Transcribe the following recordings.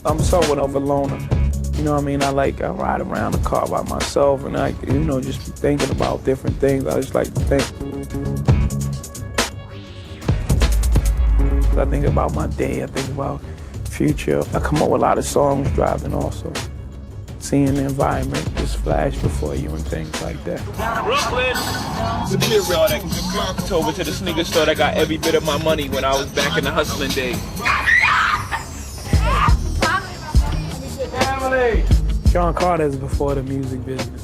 I'm somewhat of a loner. You know what I mean? I ride around the car by myself and just thinking about different things. I just like to think. I think about my day, I think about future. I come up with a lot of songs driving also. Seeing the environment just flash before you and things like that. Brooklyn, Superior, that over to the sneaker store that got every bit of my money when I was back in the hustling days. Sean Carter's before the music business.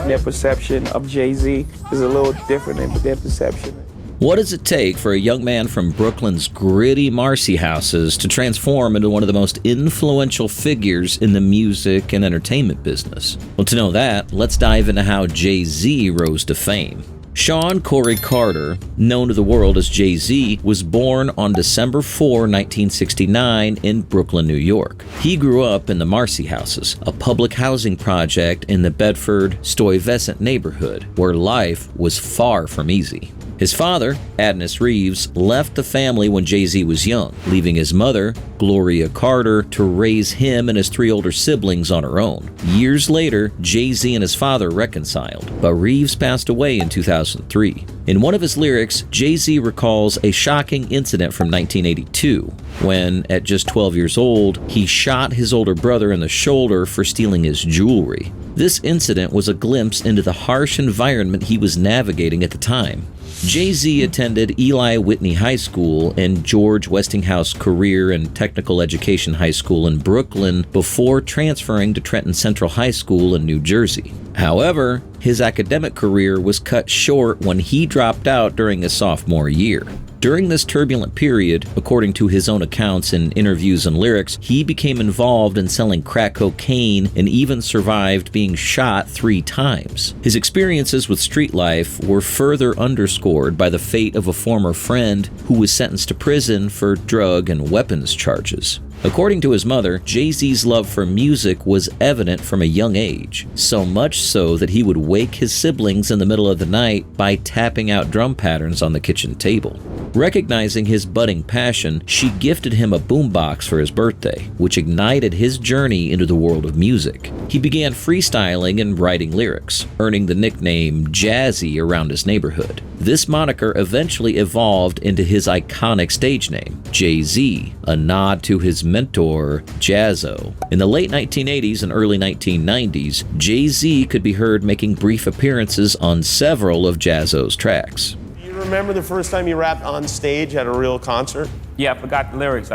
Their perception of JayZ is a little different than their perception. What does it take for a young man from Brooklyn's gritty Marcy Houses to transform into one of the most influential figures in the music and entertainment business? Well, to know that, let's dive into how JayZ rose to fame. Sean Corey Carter, known to the world as JayZ, was born on December 4, 1969 in Brooklyn, New York. He grew up in the Marcy Houses, a public housing project in the Bedford-Stuyvesant neighborhood, where life was far from easy. His father, Adnis Reeves, left the family when JayZ was young, leaving his mother, Gloria Carter, to raise him and his 3 older siblings on her own. Years later, JayZ and his father reconciled, but Reeves passed away in 2003. In one of his lyrics, JayZ recalls a shocking incident from 1982, when, at just 12 years old, he shot his older brother in the shoulder for stealing his jewelry. This incident was a glimpse into the harsh environment he was navigating at the time. JayZ attended Eli Whitney High School and George Westinghouse Career and Technical Education High School in Brooklyn before transferring to Trenton Central High School in New Jersey. However, his academic career was cut short when he dropped out during his sophomore year. During this turbulent period, according to his own accounts in interviews and lyrics, he became involved in selling crack cocaine and even survived being shot 3 times. His experiences with street life were further underscored by the fate of a former friend who was sentenced to prison for drug and weapons charges. According to his mother, JayZ's love for music was evident from a young age, so much so that he would wake his siblings in the middle of the night by tapping out drum patterns on the kitchen table. Recognizing his budding passion, she gifted him a boombox for his birthday, which ignited his journey into the world of music. He began freestyling and writing lyrics, earning the nickname Jazzy around his neighborhood. This moniker eventually evolved into his iconic stage name, JayZ, a nod to his mentor, Jazzo. In the late 1980s and early 1990s, JayZ could be heard making brief appearances on several of Jazzo's tracks. Do you remember the first time you rapped on stage at a real concert? Yeah, I forgot the lyrics.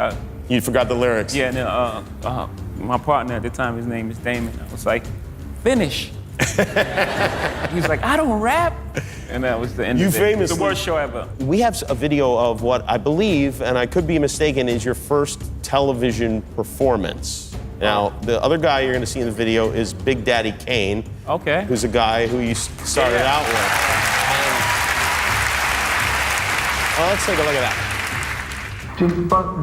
You forgot the lyrics? Yeah, and my partner at the time, his name is Damon. I was like, finish. He was like, I don't rap. And that was the end of it. Famously, the worst show ever. We have a video of what I believe, and I could be mistaken, is your first television performance. Now, the other guy you're going to see in the video is Big Daddy Kane. Okay. Who's a guy who you started out with. Well, let's take a look at that.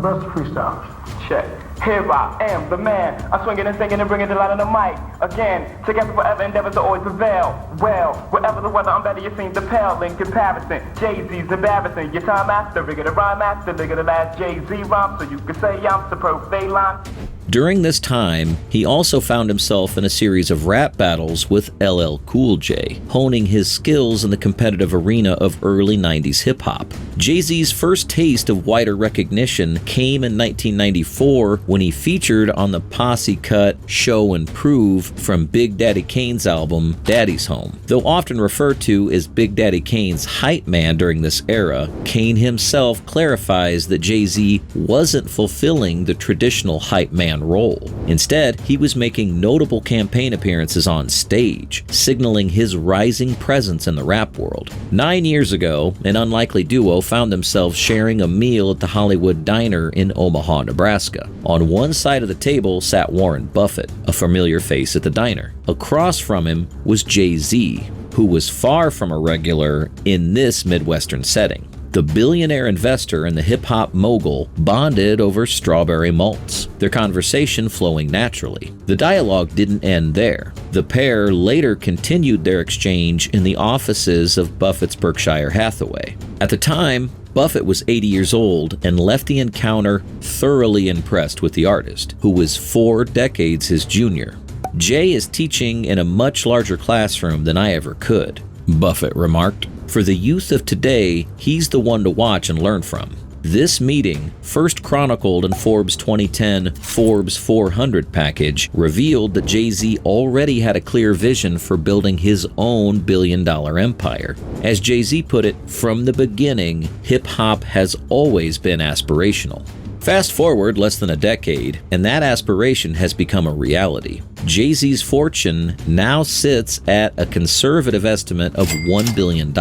Burst freestyle. Check. Here I am, the man. I'm swinging and singing and bringing the light on the mic. Again, together forever endeavors to always prevail. Well, wherever the weather, I'm better, you seem to pale in comparison. JayZ's embarrassing. Your time master, bigger the rhyme master, bigger the last JayZ rhyme, so you can say I'm the profane line. During this time, he also found himself in a series of rap battles with LL Cool J, honing his skills in the competitive arena of early 90s hip-hop. JayZ's first taste of wider recognition came in 1994 when he featured on the posse-cut Show and Prove from Big Daddy Kane's album Daddy's Home. Though often referred to as Big Daddy Kane's hype man during this era, Kane himself clarifies that JayZ wasn't fulfilling the traditional hype man role. Instead, he was making notable campaign appearances on stage, signaling his rising presence in the rap world. 9 years ago, an unlikely duo found themselves sharing a meal at the Hollywood Diner in Omaha, Nebraska. On one side of the table sat Warren Buffett, a familiar face at the diner. Across from him was JayZ, who was far from a regular in this Midwestern setting. The billionaire investor and the hip-hop mogul bonded over strawberry malts, their conversation flowing naturally. The dialogue didn't end there. The pair later continued their exchange in the offices of Buffett's Berkshire Hathaway. At the time, Buffett was 80 years old and left the encounter thoroughly impressed with the artist, who was 4 decades his junior. Jay is teaching in a much larger classroom than I ever could, Buffett remarked. For the youth of today, he's the one to watch and learn from. This meeting, first chronicled in Forbes' 2010 Forbes 400 package, revealed that JayZ already had a clear vision for building his own billion-dollar empire. As JayZ put it, from the beginning, hip-hop has always been aspirational. Fast forward less than a decade, and that aspiration has become a reality. JayZ's fortune now sits at a conservative estimate of $1 billion,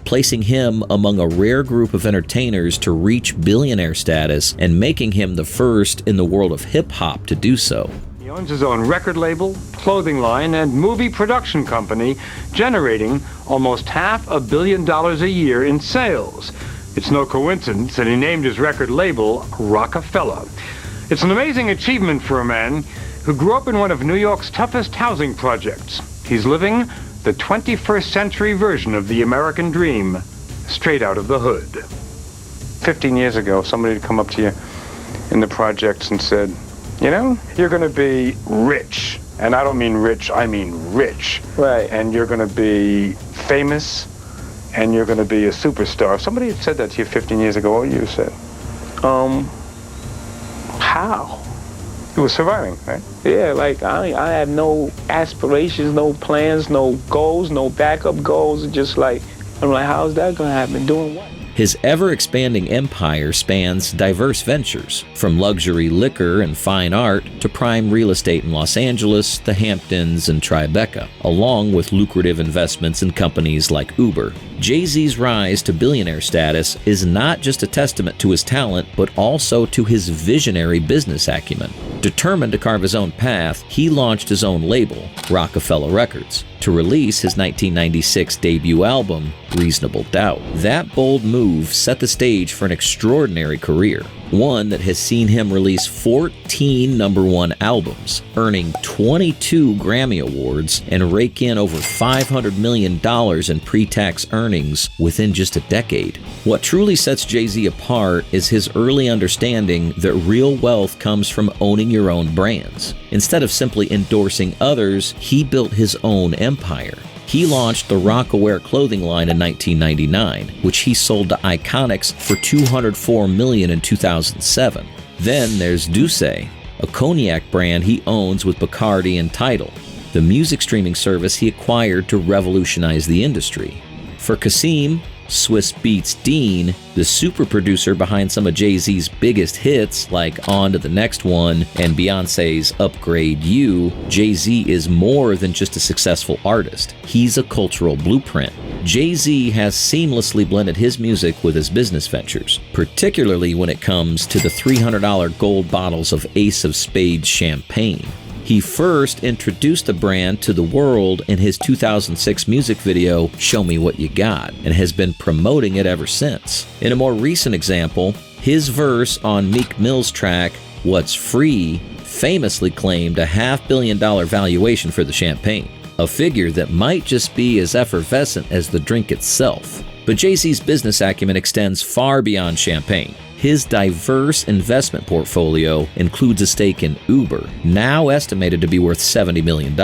placing him among a rare group of entertainers to reach billionaire status and making him the first in the world of hip-hop to do so. He owns his own record label, clothing line, and movie production company, generating almost $500 million a year in sales. It's no coincidence that he named his record label Rockefeller. It's an amazing achievement for a man who grew up in one of New York's toughest housing projects. He's living the 21st century version of the American dream, straight out of the hood. 15 years ago, somebody had come up to you in the projects and said, you know, you're going to be rich. And I don't mean rich, I mean rich. Right. And you're going to be famous. And you're going to be a superstar. If somebody had said that to you 15 years ago, what would you have said? How? You were surviving, right? Yeah, like I had no aspirations, no plans, no goals, no backup goals. Just like, I'm like, how's that going to happen? Doing what? His ever-expanding empire spans diverse ventures, from luxury liquor and fine art to prime real estate in Los Angeles, the Hamptons, and Tribeca, along with lucrative investments in companies like Uber. JayZ's rise to billionaire status is not just a testament to his talent, but also to his visionary business acumen. Determined to carve his own path, he launched his own label, Rockefeller Records, to release his 1996 debut album, Reasonable Doubt. That bold move set the stage for an extraordinary career, one that has seen him release 14 #1 albums, earning 22 Grammy Awards, and rake in over $500 million in pre-tax earnings within just a decade. What truly sets JayZ apart is his early understanding that real wealth comes from owning your own brands. Instead of simply endorsing others, he built his own empire. He launched the Rockaware clothing line in 1999, which he sold to Iconics for $204 million in 2007. Then there's Douce, a cognac brand he owns with Bacardi and Tidal, the music streaming service he acquired to revolutionize the industry. For Kasim, Swiss Beats Dean, the super producer behind some of JayZ's biggest hits like On to the Next One and Beyoncé's Upgrade You, JayZ is more than just a successful artist. He's a cultural blueprint. JayZ has seamlessly blended his music with his business ventures, particularly when it comes to the $300 gold bottles of Ace of Spades champagne. He first introduced the brand to the world in his 2006 music video, Show Me What You Got, and has been promoting it ever since. In a more recent example, his verse on Meek Mill's track, What's Free, famously claimed a $500 million valuation for the champagne, a figure that might just be as effervescent as the drink itself. But JayZ's business acumen extends far beyond champagne. His diverse investment portfolio includes a stake in Uber, now estimated to be worth $70 million.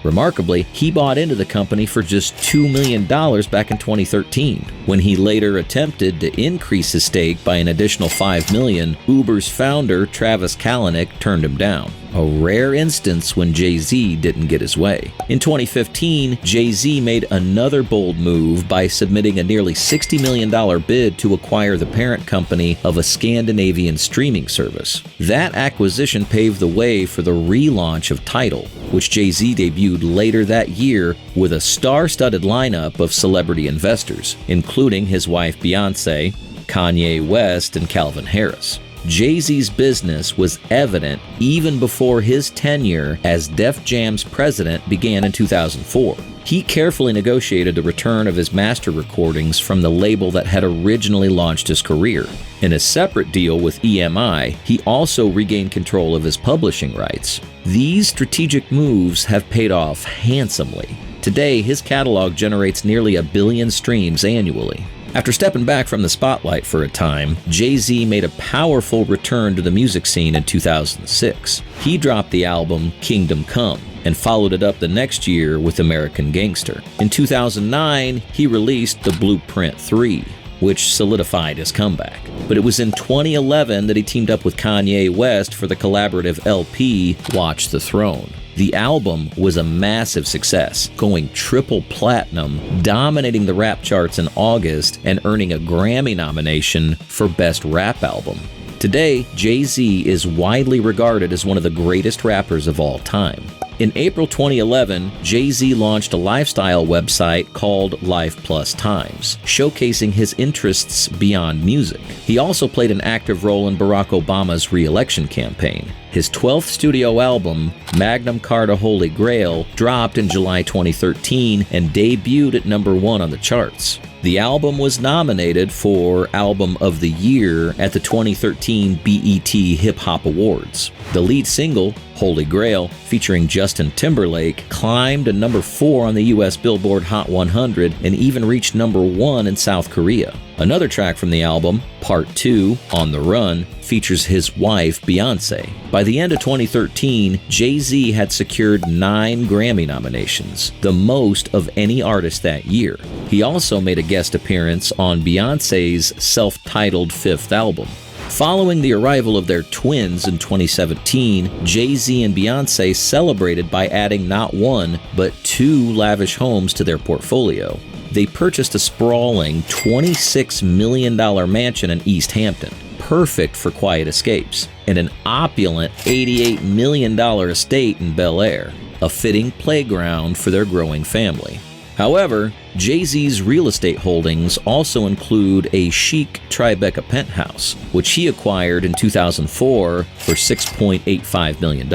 Remarkably, he bought into the company for just $2 million back in 2013. When he later attempted to increase his stake by an additional $5 million, Uber's founder, Travis Kalanick, turned him down. A rare instance when JayZ didn't get his way. In 2015, JayZ made another bold move by submitting a nearly $60 million bid to acquire the parent company of a Scandinavian streaming service. That acquisition paved the way for the relaunch of Tidal, which JayZ debuted later that year with a star-studded lineup of celebrity investors, including his wife Beyoncé, Kanye West, and Calvin Harris. JayZ's business was evident even before his tenure as Def Jam's president began in 2004. He carefully negotiated the return of his master recordings from the label that had originally launched his career. In a separate deal with EMI, he also regained control of his publishing rights. These strategic moves have paid off handsomely. Today, his catalog generates nearly 1 billion streams annually. After stepping back from the spotlight for a time, JayZ made a powerful return to the music scene in 2006. He dropped the album Kingdom Come and followed it up the next year with American Gangster. In 2009, he released The Blueprint 3, which solidified his comeback. But it was in 2011 that he teamed up with Kanye West for the collaborative LP Watch the Throne. The album was a massive success, going triple platinum, dominating the rap charts in August, and earning a Grammy nomination for Best Rap Album. Today, JayZ is widely regarded as one of the greatest rappers of all time. In April 2011, JayZ launched a lifestyle website called Life Plus Times, showcasing his interests beyond music. He also played an active role in Barack Obama's re-election campaign. His 12th studio album, Magnum Carta Holy Grail, dropped in July 2013 and debuted at #1 on the charts. The album was nominated for Album of the Year at the 2013 BET Hip Hop Awards. The lead single, Holy Grail, featuring Justin Timberlake, climbed to #4 on the US Billboard Hot 100 and even reached #1 in South Korea. Another track from the album, Part 2, On the Run, features his wife, Beyonce. By the end of 2013, JayZ had secured 9 Grammy nominations, the most of any artist that year. He also made a guest appearance on Beyonce's self-titled 5th album. Following the arrival of their twins in 2017, JayZ and Beyonce celebrated by adding not 1, but 2 lavish homes to their portfolio. They purchased a sprawling $26 million mansion in East Hampton, perfect for quiet escapes, and an opulent $88 million estate in Bel Air, a fitting playground for their growing family. However, JayZ's real estate holdings also include a chic Tribeca penthouse, which he acquired in 2004 for $6.85 million,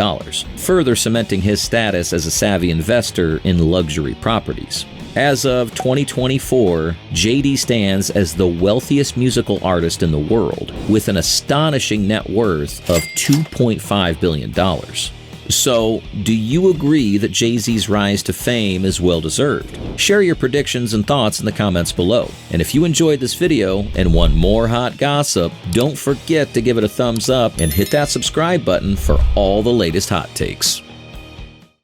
further cementing his status as a savvy investor in luxury properties. As of 2024, JD stands as the wealthiest musical artist in the world, with an astonishing net worth of $2.5 billion. So, do you agree that JayZ's rise to fame is well-deserved? Share your predictions and thoughts in the comments below. And if you enjoyed this video and want more hot gossip, don't forget to give it a thumbs up and hit that subscribe button for all the latest hot takes.